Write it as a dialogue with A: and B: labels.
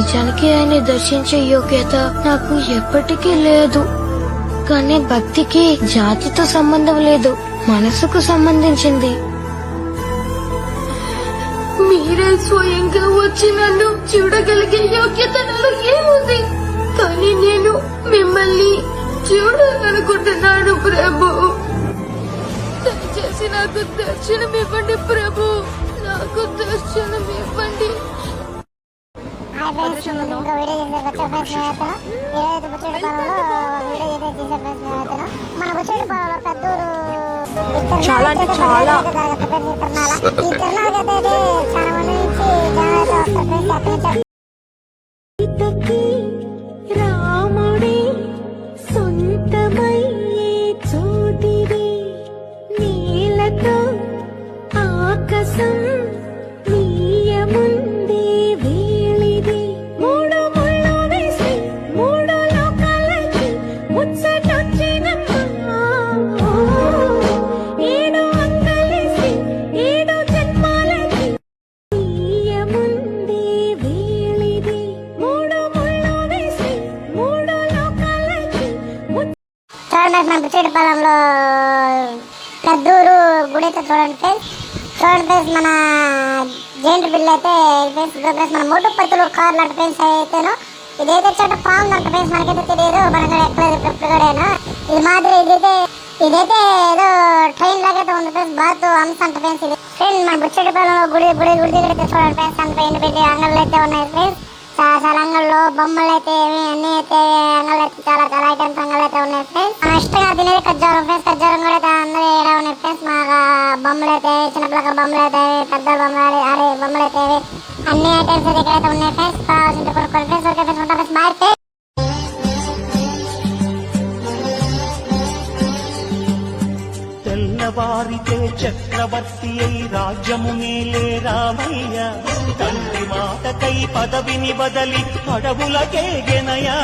A: నిజానికి ఆయన దర్శించే యోగ్యత నాకు ఎప్పటికీ లేదు. కానీ భక్తికి జాతితో సంబంధం లేదు, మనసుకు సంబంధించింది. మీరే స్వయంగా వచ్చి నన్ను చూడగలిగే యోగ్యత నాలో ఏముంది? కానీ నేను మిమ్మల్ని చూడాలనుకుంటున్నాను ప్రభు. దయచేసి నాకు దర్శనం ఇవ్వండి ప్రభు, నాకు దర్శనం ఇవ్వండి.
B: చాలా అంటే చాలా రాముడి సొంతమయ్యే చోటిది, నీలతో ఆకాశం నీయముందే వేళిది. మూడు ముళ్ళు వేసి మూడు లోకాలకి ముచ్చటొచ్చినమ్మా, ఏడు అంగలేసి ఏడు జన్మాలకి నీయముందే వేళిది. మూడు ముళ్ళు వేసి మూడు లోకాలకి
C: మన బుచ్చేటిపాలెంలో పెద్దూరు గుడి అయితే చూడండి ఫ్రెండ్స్. మన జైంట్ బిల్ అయితే మన మోటుపత్తులు కార్ లాంటి ఫ్రెండ్స్ అయితేనో ఇదైతే చోట పాము అంట ఫ్రెండ్స్, మనకైతే తెలియదు, మనకు ఎక్కలేదు ఎప్పుడుగాడేనా. ఇది మాదిరి ఇదైతే ఏదో ట్రైన్ లాగైతే ఉంది ఫ్రెండ్స్, బాత్ అంశ అంట ఫ్రెండ్స్. ఇది ఫ్రెండ్స్ మన బుచ్చేటిపాలెంలో గుడి దగ్గర అయితే చూడండి ఫ్రెండ్స్, అంత ఎండి పెట్టి అంగళ్ళు అయితే ఉన్నాయి ఫ్రెండ్స్. చాలా అంగళ్ళు బొమ్మలు అయితే అన్ని అయితే అంగళ్ళు అయితే చాలా ఐటమ్స్ అంగళ్ళు అయితే ఉన్నాయి ఫ్రెండ్స్. మనం ఇష్టంగా తినేది ఖజ్జారం ఫ్రెండ్స్, ఖజ్జారం కూడా అయితే అందరూ ఏడా ఉన్నాయి ఫ్రెండ్స్. మా బొమ్మలు అయితే చిన్నపిల్లక బొమ్మలు అయితే పెద్ద బొమ్మలు బొమ్మలు అయితే అన్ని ఐటమ్స్ అయితే ఇక్కడైతే ఉన్నాయి ఫ్రెండ్స్. కావాల్సింది కొనుక్కోండి ఫ్రెండ్స్. ఓకే ఫ్రెండ్స్, ఉంటా ఫ్రెండ్స్, బాయ్ ఫ్రెండ్స్.
D: తెల్లవారితే చక్రవర్తి అయి రాజ్యము మేలే రామయ్య, తండ్రి మాటకై పదవిని బదలి అడవులకే గెనయా.